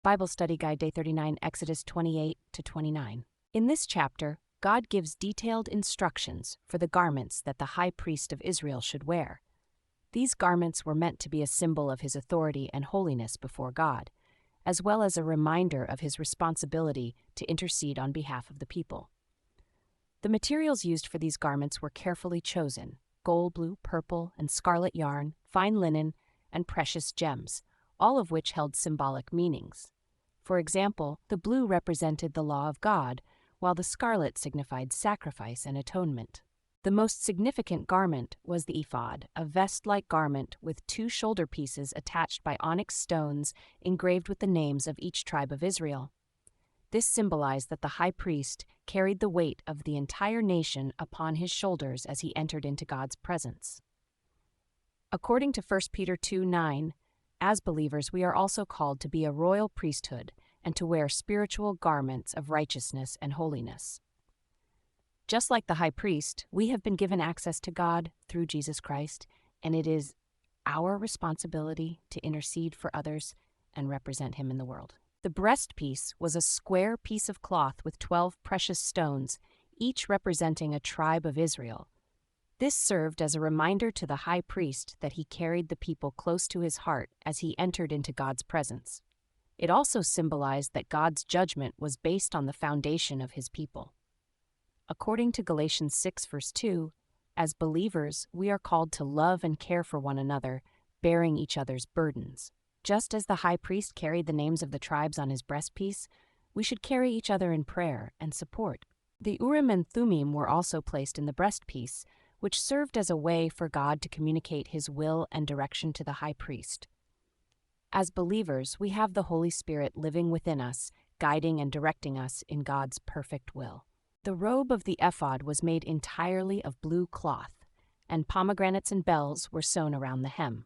Bible Study Guide Day 39, Exodus 28 to 29. In this chapter, God gives detailed instructions for the garments that the high priest of Israel should wear. These garments were meant to be a symbol of his authority and holiness before God, as well as a reminder of his responsibility to intercede on behalf of the people. The materials used for these garments were carefully chosen: gold, blue, purple, and scarlet yarn, fine linen, and precious gems, all of which held symbolic meanings. For example, the blue represented the law of God, while the scarlet signified sacrifice and atonement. The most significant garment was the ephod, a vest-like garment with 2 shoulder pieces attached by onyx stones engraved with the names of each tribe of Israel. This symbolized that the high priest carried the weight of the entire nation upon his shoulders as he entered into God's presence. According to 1 Peter 2:9, as believers we are also called to be a royal priesthood and to wear spiritual garments of righteousness and holiness. Just like the high priest, we have been given access to God through Jesus Christ, and it is our responsibility to intercede for others and represent him in the world. The breastpiece was a square piece of cloth with 12 precious stones, each representing a tribe of Israel. This served as a reminder to the high priest that he carried the people close to his heart as he entered into God's presence. It also symbolized that God's judgment was based on the foundation of his people. According to Galatians 6 verse 2, as believers, we are called to love and care for one another, bearing each other's burdens. Just as the high priest carried the names of the tribes on his breastpiece, we should carry each other in prayer and support. The Urim and Thummim were also placed in the breastpiece, which served as a way for God to communicate his will and direction to the high priest. As believers, we have the Holy Spirit living within us, guiding and directing us in God's perfect will. The robe of the ephod was made entirely of blue cloth, and pomegranates and bells were sewn around the hem.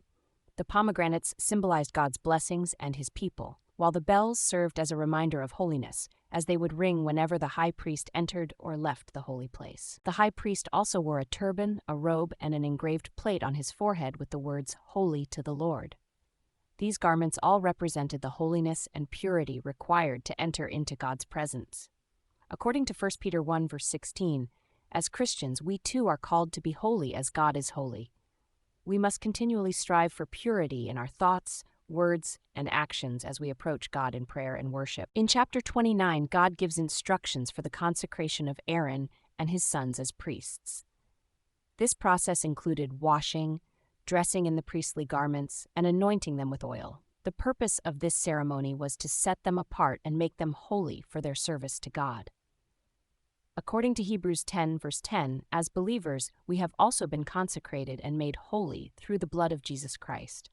The pomegranates symbolized God's blessings and his people, while the bells served as a reminder of holiness, as they would ring whenever the high priest entered or left the holy place. The high priest also wore a turban, a robe, and an engraved plate on his forehead with the words, "Holy to the Lord." These garments all represented the holiness and purity required to enter into God's presence. According to 1 Peter 1 verse 16, as Christians, we too are called to be holy as God is holy. We must continually strive for purity in our thoughts, words, and actions as we approach God in prayer and worship. In chapter 29, God gives instructions for the consecration of Aaron and his sons as priests. This process included washing, dressing in the priestly garments, and anointing them with oil. The purpose of this ceremony was to set them apart and make them holy for their service to God. According to Hebrews 10 verse 10, as believers, we have also been consecrated and made holy through the blood of Jesus Christ.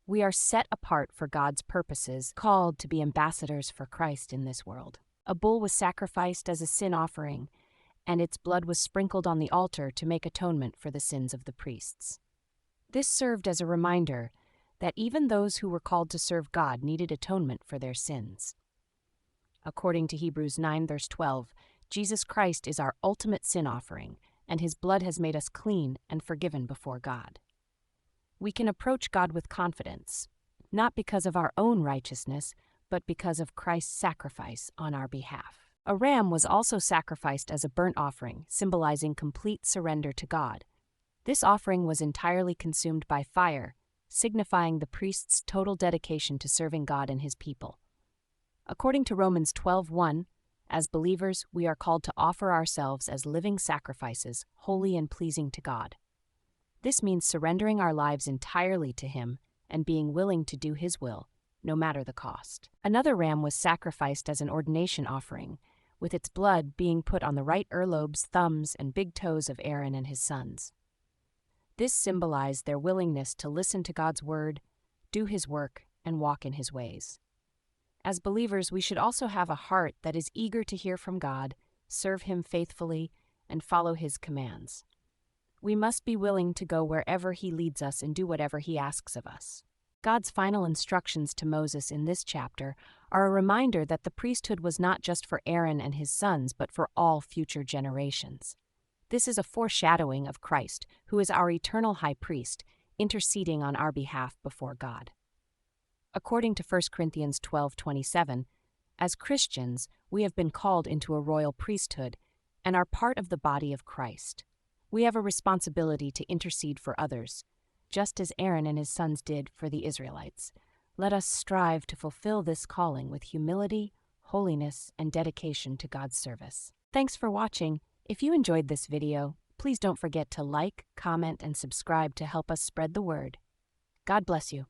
We are set apart for God's purposes, called to be ambassadors for Christ in this world. A bull was sacrificed as a sin offering, and its blood was sprinkled on the altar to make atonement for the sins of the priests. This served as a reminder that even those who were called to serve God needed atonement for their sins. According to Hebrews 9 verse 12, Jesus Christ is our ultimate sin offering, and his blood has made us clean and forgiven before God. We can approach God with confidence, not because of our own righteousness, but because of Christ's sacrifice on our behalf. A ram was also sacrificed as a burnt offering, symbolizing complete surrender to God. This offering was entirely consumed by fire, signifying the priest's total dedication to serving God and his people. According to Romans 12:1, as believers, we are called to offer ourselves as living sacrifices, holy and pleasing to God. This means surrendering our lives entirely to him and being willing to do his will, no matter the cost. Another ram was sacrificed as an ordination offering, with its blood being put on the right earlobes, thumbs, and big toes of Aaron and his sons. This symbolized their willingness to listen to God's word, do his work, and walk in his ways. As believers, we should also have a heart that is eager to hear from God, serve him faithfully, and follow his commands. We must be willing to go wherever he leads us and do whatever he asks of us. God's final instructions to Moses in this chapter are a reminder that the priesthood was not just for Aaron and his sons, but for all future generations. This is a foreshadowing of Christ, who is our eternal high priest, interceding on our behalf before God. According to 1 Corinthians 12:27, as Christians, we have been called into a royal priesthood and are part of the body of Christ. We have a responsibility to intercede for others, just as Aaron and his sons did for the Israelites. Let us strive to fulfill this calling with humility, holiness, and dedication to God's service. Thanks for watching. If you enjoyed this video, please don't forget to like, comment, and subscribe to help us spread the word. God bless you.